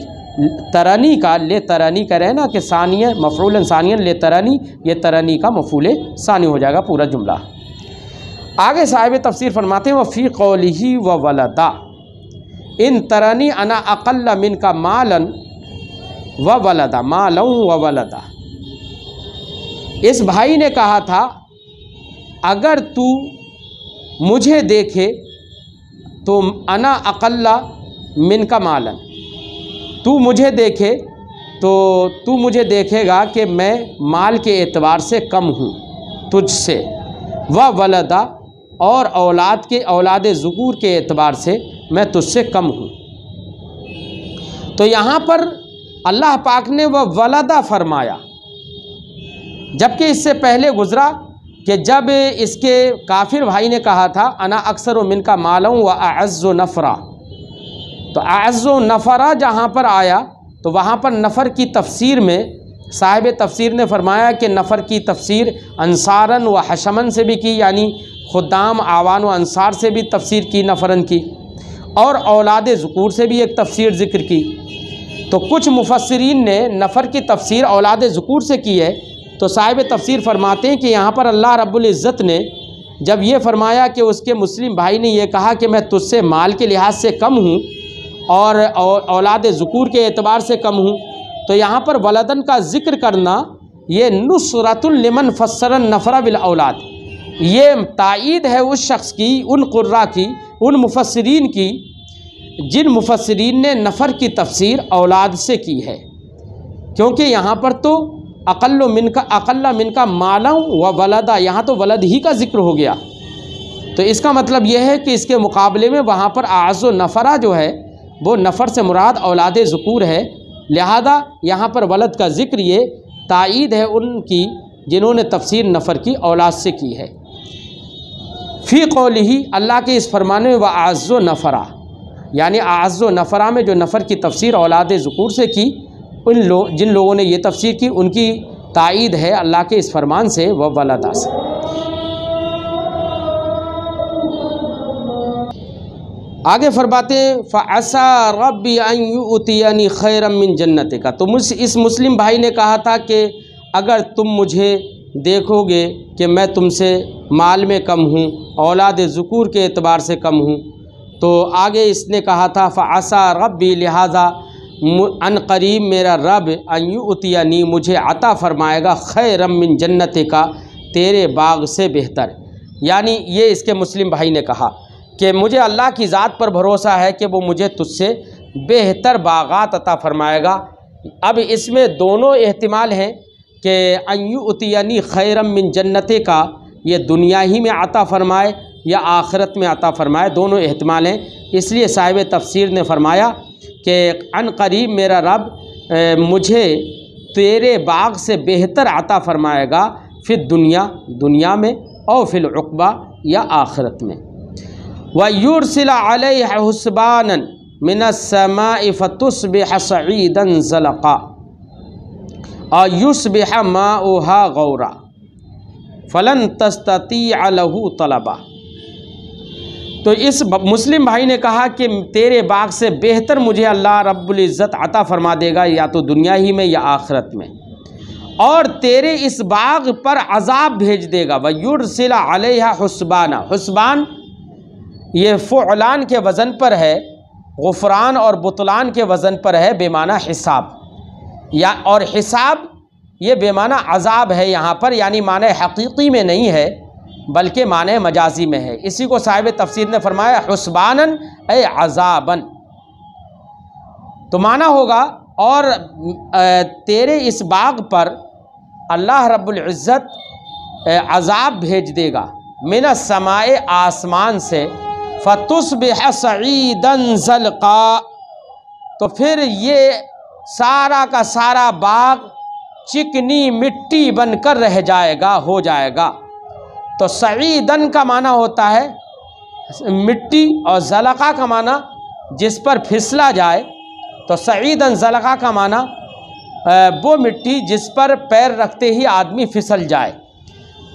तरनी का, ले तरनी करें ना कि सानिया मफ़ऊलन सानियन ले तरनी, ये तरनी का मफ़ऊल सानी हो जाएगा पूरा जुमला। आगे साहिब तफसीर फरमाते हैं वफ़ी क़ौलिही व वलदा इन तरनी अना अक़ल्ल मिनका मालन व वलदा, मालन व वलदा। इस भाई ने कहा था अगर तू मुझे देखे तो अना अक़ल्ला मिनका मालन, तू मुझे देखे तो तू मुझे देखेगा कि मैं माल के एतबार से कम हूँ तुझसे, व वलदा, और औलाद के औलाद ज़ुकूर के एतबार से मैं तुझसे कम हूँ। तो यहाँ पर अल्लाह पाक ने वह वलदा फरमाया, जबकि इससे पहले गुज़रा कि जब इसके काफिर भाई ने कहा था अना अक्सर मिनका मालूम व अअज़्ज़ु नफ़रा, तो अअज़्ज़ु नफ़रा जहाँ पर आया तो वहाँ पर नफ़र की तफसीर में साहिब तफसीर ने फरमाया कि नफ़र की तफसीर अंसारन व हशमन से भी की, यानी खुदाम आवान व अंसार से भी तफसीर की नफ़रन की, और औलाद ज़ुकूर से भी एक तफसीर ज़िक्र की। तो कुछ मुफस्सिरीन ने नफ़र की तफसीर औलाद ज़ुकूर से की है। तो साहिब तफसीर फरमाते हैं कि यहाँ पर अल्लाह रब्बुल इज़्ज़त ने जब ये फरमाया कि उसके मुस्लिम भाई ने यह कहा कि मैं तुझसे माल के लिहाज से कम हूँ और औलाद ज़ुकूर के एतबार से कम हूँ, तो यहाँ पर वलदन का ज़िक्र करना ये नुसरतुल लिमन फस्सरन नफ़रा बिल औलाद, ये तायीद है उस शख्स की, उन कुर्रा की, उन मुफस्सिरीन की जिन मुफस्सिरीन ने नफ़र की तफसीर औलाद से की है, क्योंकि यहाँ पर तो अक़ल्ला मिनका माला व वलदा, यहाँ तो वलद ही का जिक्र हो गया। तो इसका मतलब यह है कि इसके मुकाबले में वहाँ पर आज़ो नफ़रा जो है वो नफ़र से मुराद औलाद ज़ुकूर है, लिहाजा यहाँ पर वलद का ज़िक्र ये तायीद है उनकी जिन्होंने तफसीर नफ़र की औलाद से की है। फ़ी क़ौलिही, अल्लाह के इस फरमाने में, व आज़ो नफ़रा, यानी आज़ो नफ़रा में जो नफ़र की तफसीर औलाद ज़ुकूर से की, जिन लोगों ने ये तफसीर की उनकी तायीद है अल्लाह के इस फरमान से व वलदा से। आगे फरमाते फ़असा रब्बी अन युअतियनी खैरम मिन जन्नतिका। तो इस मुस्लिम भाई ने कहा था कि अगर तुम मुझे देखोगे कि मैं तुमसे माल में कम हूँ, औलाद ज़ुकूर के एतबार से कम हूँ, तो आगे इसने कहा था फ़असा रब्बी, लिहाजा अन करीब मेरा रब अन युअतियनी, मुझे अता फरमाएगा खैरम मिन जन्नतिका, तेरे बाग से बेहतर। यानी ये इसके मुस्लिम भाई ने कहा कि मुझे अल्लाह की ज़ात पर भरोसा है कि वो मुझे तुझसे बेहतर बागात अता फरमाएगा। अब इसमें दोनों एहतिमाल हैं कि अन युअतियनी खैरम मिन जन्नतिका, ये दुनिया ही में अता फरमाए या आखिरत में अता फरमाए, दोनों एहतिमाल हैं। इसलिए साहिब तफसीर ने फरमाया कि अन करीब मेरा रब मुझे तेरे बाग से बेहतर अता फरमाएगा, फिर दुनिया में और फिल उक़बा या आखिरत में। व युरसिल अलैहा हुस्बानन मिनस समाई फतुस्बिह सईदन ज़लक़ा और युस्बिह माउहा गौरा फलन तस्ततीअ लहू तलबा। तो इस मुस्लिम भाई ने कहा कि तेरे बाग से बेहतर मुझे अल्लाह रब्बुल इज़्ज़त अता फरमा देगा, या तो दुनिया ही में या आखिरत में, और तेरे इस बाग पर अजाब भेज देगा। व युरसिला अलैहा हुस्बाना, हुस्बान ये फ़ुअलान के वज़न पर है, गुफ़रान और बुतलान के वज़न पर है, बेमाना हिसाब, या और हिसाब ये बेमाना अजाब है यहाँ पर, यानी माने हकीकी में नहीं है बल्कि माने मजाजी में है। इसी को साहिब तफसीर ने फरमाया हुस्बानन ए अजाबन, तो माना होगा और तेरे इस बाग पर अल्लाह रब्बुल इज़्ज़त अजाब भेज देगा, मिनस समाए आसमान से, फतुस्बिह सईदन ज़लक़ा, तो फिर ये सारा का सारा बाग चिकनी मिट्टी बनकर रह जाएगा, हो जाएगा। तो सईदन का माना होता है मिट्टी और ज़लक़ा का माना जिस पर फिसला जाए। तो सईदन ज़लक़ा का माना वो मिट्टी जिस पर पैर रखते ही आदमी फिसल जाए।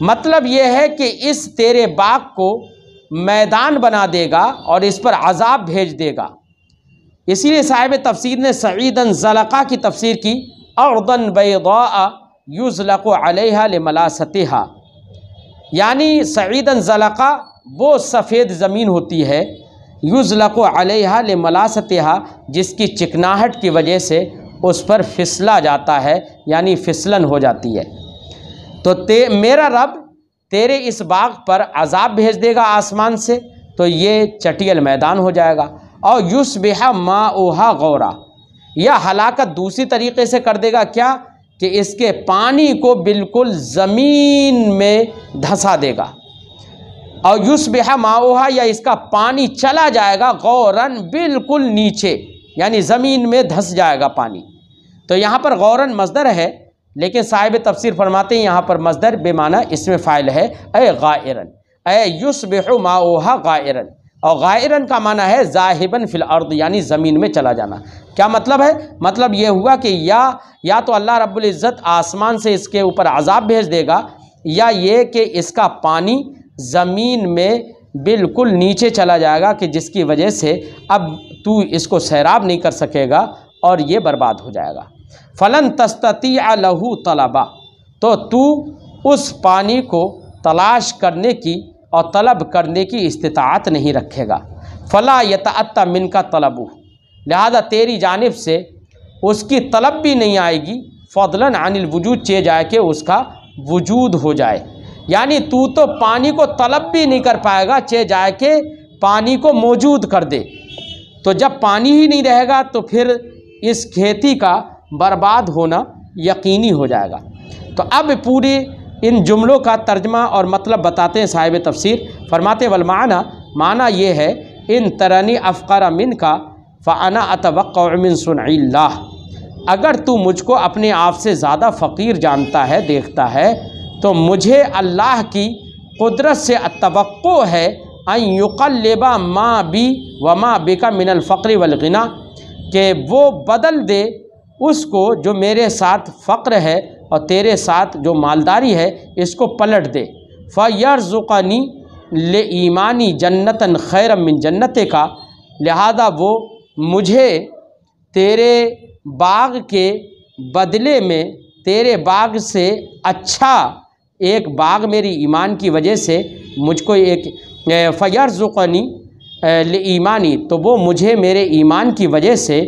मतलब ये है कि इस तेरे बाग को मैदान बना देगा और इस पर अजाब भेज देगा। इसीलिए साहिब तफसीर ने सईदन ज़लक़ा की तफसीर की, अर्दन बैदा युज़लक़ु अलैहा लिमलासतिहा, यानी सईदन ज़लक़ा वो सफ़ेद ज़मीन होती है, युज़लक़ु अलैहा लिमलासतिहा, जिसकी चिकनाहट की वजह से उस पर फिसला जाता है, यानी फिसलन हो जाती है। तो मेरा रब तेरे इस बाग पर अजाब भेज देगा आसमान से, तो ये चटियल मैदान हो जाएगा। और युस्बिहा माउहा गौरा, यह हलाकत दूसरी तरीक़े से कर देगा, क्या कि इसके पानी को बिल्कुल ज़मीन में धंसा देगा। और युस्बिहा माउहा, या इसका पानी चला जाएगा गौरन, बिल्कुल नीचे, यानी ज़मीन में धंस जाएगा पानी। तो यहाँ पर गौरन मज़दर है, लेकिन साहिब तफसीर फरमाते हैं यहाँ पर मज़दर बेमाना इसमें फ़ाइल है, ए गायरन, ए युस्बिहु माउहा गायरन, और गायरन का माना है ज़ाहिबन फिल अर्द, यानी ज़मीन में चला जाना। क्या मतलब है? मतलब ये हुआ कि या तो अल्लाह रब्बुल इज़्ज़त आसमान से इसके ऊपर अजाब भेज देगा, या ये कि इसका पानी ज़मीन में बिल्कुल नीचे चला जाएगा, कि जिसकी वजह से अब तू इसको सैराब नहीं कर सकेगा और ये बर्बाद हो जाएगा। फ़लन तस्ततीअ लहू तलबा, तो तू उस पानी को तलाश करने की और तलब करने की इस्तिताअत नहीं रखेगा। फ़ला यतअत्ता मिनका तलबु, लिहाजा तेरी जानिब से उसकी तलब भी नहीं आएगी। फ़ज़लन अनिल वजूद, चे जाए कि उसका वजूद हो जाए, यानी तू तो पानी को तलब भी नहीं कर पाएगा, चे जाए के पानी को मौजूद कर दे। तो जब पानी ही नहीं रहेगा तो फिर इस खेती का बर्बाद होना यकीनी हो जाएगा। तो अब पूरी इन जुमलों का तर्जमा और मतलब बताते हैं साहिब तफसीर। फरमाते वल माना ये है, इन तरनी अफ़क़र मिन का फ़अना अतवक़्क़अ मिन सुन्निल्लाह, अगर तू मुझको अपने आप से ज़्यादा फ़कीर जानता है, देखता है, तो मुझे अल्लाह की कुदरत से तवक्को है अन युक़ल्लिबा मा बी व मा बिका मिनल फ़क़्र वल गिना, कि वो बदल दे उसको जो मेरे साथ फ़क्र है और तेरे साथ जो मालदारी है, इसको पलट दे। फ़यरज़ुक़नी ले ईमानी जन्नतन खैरम मिन जन्नते का, लिहाजा वो मुझे तेरे बाग के बदले में तेरे बाग से अच्छा एक बाग मेरी ईमान की वजह से मुझको एक फ़यरज़ुक़नी ले ईमानी, तो वो मुझे मेरे ईमान की वजह से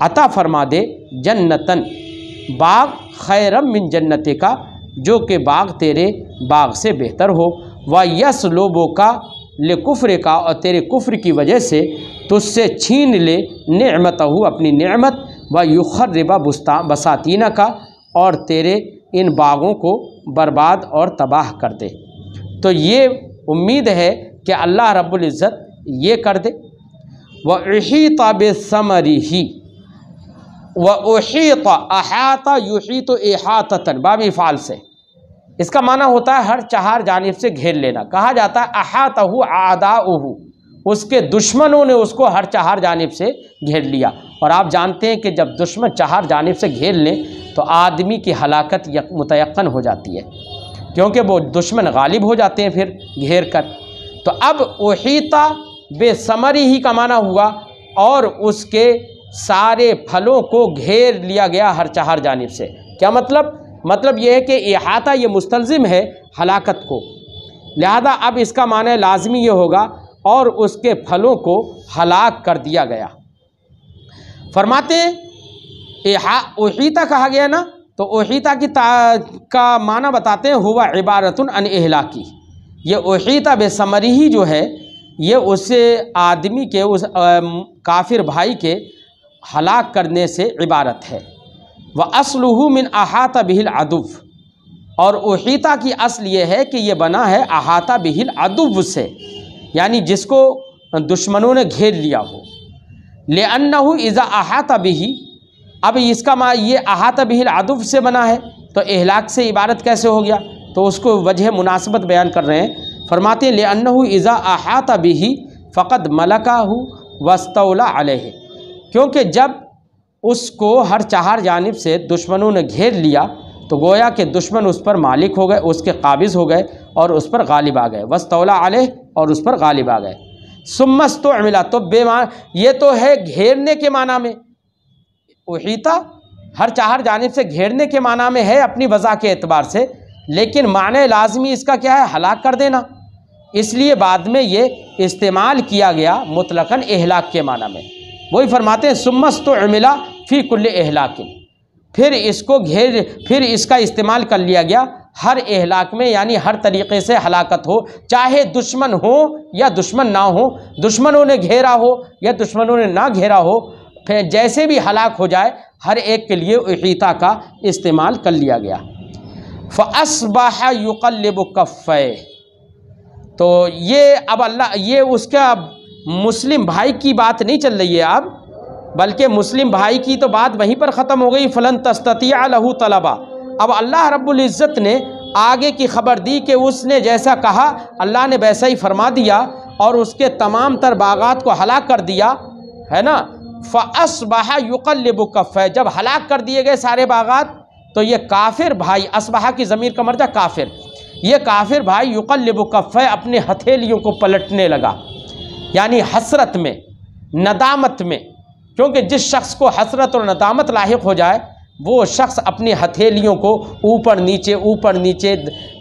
अता फरमा दे जन्नतन बाग खैरम मिन जन्नते का, जो कि बाग तेरे बाग से बेहतर हो। व यसलुबो का ले कुफ्र का, और तेरे कुफ्र की वजह से तुझसे छीन ले नेमतहू अपनी नेमत, व युखर्रिबा बसातीना का, और तेरे इन बागों को बर्बाद और तबाह कर दे। तो ये उम्मीद है कि अल्लाह रब्बुल इज़्ज़त ये कर दे। व उहीता बिसमरिही व उहीता अहाता युहीतु इहाततन बाबी फ़ाल से, इसका माना होता है हर चार जानिब से घेर लेना। कहा जाता है अहातहु आदाउहु, उसके दुश्मनों ने उसको हर चार जानिब से घेर लिया। और आप जानते हैं कि जब दुश्मन चार जानिब से घेर लें तो आदमी की हलाकत मुतयक्कन हो जाती है, क्योंकि वो दुश्मन गालिब हो जाते हैं फिर घेर कर। तो अब उहीता बेसमरी ही का माना हुआ, और उसके सारे फलों को घेर लिया गया हर चार जानिब से। क्या मतलब यह है कि इहाता ये मुस्तलजिम है हलाकत को, लिहाजा अब इसका माना लाजमी ये होगा और उसके फलों को हलाक कर दिया गया। फरमाते उहीता कहा गया ना, तो उहीता का माना बताते हैं हुआ इबारतुन अन इहलाकी। ये उहीता बेसमरी ही जो है ये उस आदमी के उस काफिर भाई के हलाक करने से इबारत है। व अस्लुहु मिन अहाता बिहिल अदुव, और उहीता की असल ये है कि ये बना है अहाता बिहिल अदुव से, यानी जिसको दुश्मनों ने घेर लिया हो। लिअन्नहु इज़ा अहाता बिही, अब इसका ये अहाता बिहिल अदुव से बना है, तो इहलाक से इबारत कैसे हो गया? तो उसको वजह मुनासिबत बयान कर रहे हैं। फरमाते हैं लिअन्नहु इज़ा अहाता बिही फ़क़द मलकाहु वस्तौला अलैहि, क्योंकि जब उसको हर चार जानिब से दुश्मनों ने घेर लिया तो गोया के दुश्मन उस पर मालिक हो गए, उसके काबिज़ हो गए और उस पर गालिब आ गए। वस्तौला अलैहि, और उस पर गालिब आ गए। सुम्मस्तुअमिला, तो बेमान ये तो है घेरने के माना में, उहीता हर चार जानिब से घेरने के माना में है अपनी वज़ा के एतबार से, लेकिन माने लाजमी इसका क्या है? हलाक कर देना। इसलिए बाद में ये इस्तेमाल किया गया मुतलकन इहलाक के माना में। वही फरमाते हैं सुम्मस्तुअमिला फ़ी कुल्ल इहलाकिन, फिर इसका इस्तेमाल कर लिया गया हर इहलाक में, यानी हर तरीक़े से हलाकत हो, चाहे दुश्मन हो या दुश्मन ना हो, दुश्मनों ने घेरा हो या दुश्मनों ने ना घेरा हो, फिर जैसे भी हलाक हो जाए हर एक के लिए उहीता का इस्तेमाल कर लिया गया। फ़अस्बह युक़ल्लिबु कफ़्फ़ैह, तो ये अब अल्लाह ये उसका मुस्लिम भाई की बात नहीं चल रही है अब, बल्कि मुस्लिम भाई की तो बात वहीं पर ख़त्म हो गई। फ़लन तस्ततिअ लहू तलबा, अब अल्लाह रब्बुल इज़्ज़त ने आगे की खबर दी कि उसने जैसा कहा अल्लाह ने वैसा ही फरमा दिया और उसके तमाम तर बागात को हलाक कर दिया, है ना। फ़अस्बह युक़ल्लिबु कफ़्फ़ैह, जब हलाक कर दिए गए सारे बागात तो ये काफिर भाई, अस्बहा की ज़मीर का मर्जा काफिर, ये काफिर भाई युक़ल्लिबु कफ़्फ़ैह अपने हथेलियों को पलटने लगा, यानी हसरत में, नदामत में, क्योंकि जिस शख्स को हसरत और नदामत लाहिक हो जाए वो शख्स अपनी हथेलियों को ऊपर नीचे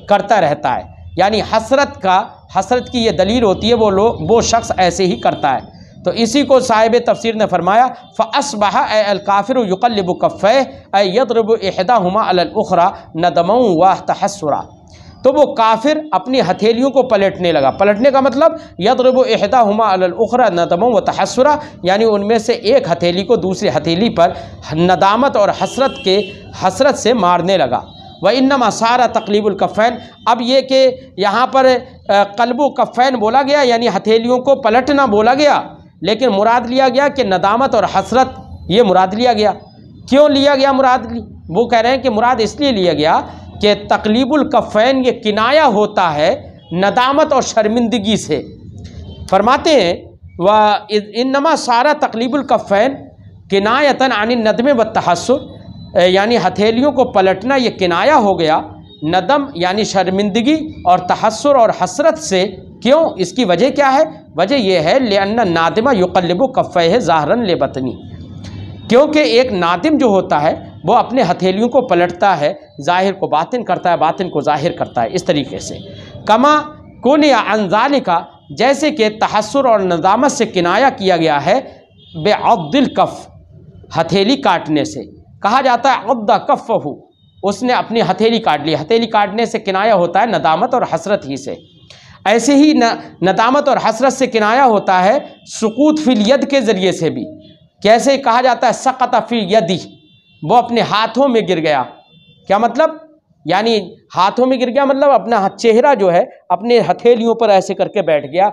करता रहता है, यानी हसरत की ये दलील होती है, वो शख्स ऐसे ही करता है। तो इसी को साहिब तफसीर ने फरमाया फ़अस्बह अल काफिरु युक़ल्लिबु कफ़्फ़ैह अय यदरिबु इहदाहुमा अलल उख़रा नदमन व तहस्सुरा, तो वो काफिर अपनी हथेलियों को पलटने लगा। पलटने का मतलब यदरिबु इहदाहुमा अलल उखरा नदमन व तहस्सुरा, यानी उनमें से एक हथेली को दूसरी हथेली पर नदामत और हसरत से मारने लगा। व इन्नमा सारा तकलीबुल कफ़ैन, अब ये कि यहाँ पर क़ल्बु कफ़ैन बोला गया यानी हथेलियों को पलटना बोला गया, लेकिन मुराद लिया गया कि नदामत और हसरत, ये मुराद लिया गया। क्यों लिया गया मुराद? वो कह रहे हैं कि मुराद इसलिए लिया गया कि तकलीबुल कफ़ैन ये किनाया होता है नदामत और शर्मिंदगी से। फरमाते हैं व इन्नमा सारा तकलीबुल कफ़ैन किनायतन अनिन नदमे व तहस्सुर, यानी हथेलियों को पलटना ये किनाया हो गया नदम यानी शर्मिंदगी और तहस्सुर और हसरत से। क्यों? इसकी वजह क्या है? वजह यह है लिअन्ना नादिमा युक़ल्लिबु कफ़ैहि ज़ाहरन लिबतनी, क्योंकि एक नादिम जो होता है वो अपने हथेलियों को पलटता है, ज़ाहिर को बातिन करता है, बातिन को ज़ाहिर करता है। इस तरीके से कमा कुनिया अन ज़ालिका, जैसे कि तहस्सुर और नदामत से किनाया किया गया है बेअद्दिल कफ़, हथेली काटने से। कहा जाता है अद्दा कफ़हु, उसने अपनी हथेली काट ली। हथेली काटने से किनाया होता है नदामत और हसरत ही से। ऐसे ही नदामत और हसरत से किनाया होता है सुकूत फिल यद के ज़रिए से भी। कैसे? कहा जाता है सकत फी यदी, वो अपने हाथों में गिर गया। क्या मतलब? यानी हाथों में गिर गया मतलब अपना चेहरा जो है अपने हथेलियों पर ऐसे करके बैठ गया,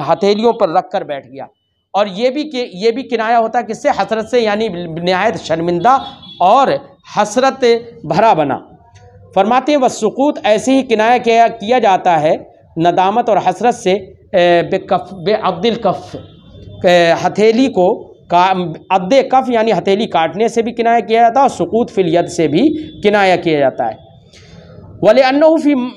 हथेलियों पर रख कर बैठ गया। और ये भी किनाया होता है किससे? हसरत से, यानी निहायत शर्मिंदा और हसरत भरा बना। फरमाते हैं वह सुकूत ऐसे ही किनाया किया जाता है नदामत और हसरत से बेअद्दिल कफ़, हथेली को अद्दे कफ़ यानी हथेली काटने से भी किनाया किया जाता है, और सुकूत फिल यद से भी किनाया किया जाता है। वलिअन्नहु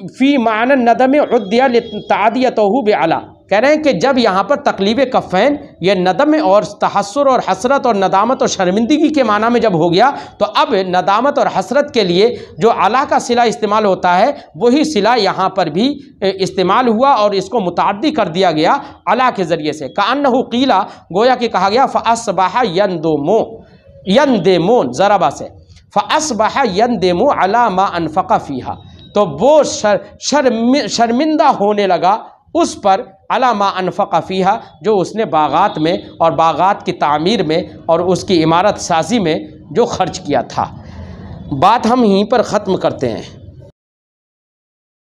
फ़ी माना नदम उद्दिया लितादियतहु बिअला, कह रहे हैं कि जब यहाँ पर तकलीब कफ़ैन ये नदम और तहस्सुर और हसरत और नदामत और शर्मिंदगी के माना में जब हो गया, तो अब नदामत और हसरत के लिए जो अला का सिला इस्तेमाल होता है वही सिला यहाँ पर भी इस्तेमाल हुआ और इसको मुताद्दी कर दिया गया अला के ज़रिए से। कान्नहु क़ीला, गोया कि कहा गया फ़अस्बह यंदेमोन ज़रबा से, फ़अस्बह यंदेमु अला मा अनफ़क़ फ़ीहा, तो वो शर्मिंदा होने लगा उस पर अला मा अनफ़क़ फ़ीहा, जो उसने बागात में और बागात की तामीर में और उसकी इमारत साजी में जो खर्च किया था। बात हम यहीं पर ख़त्म करते हैं।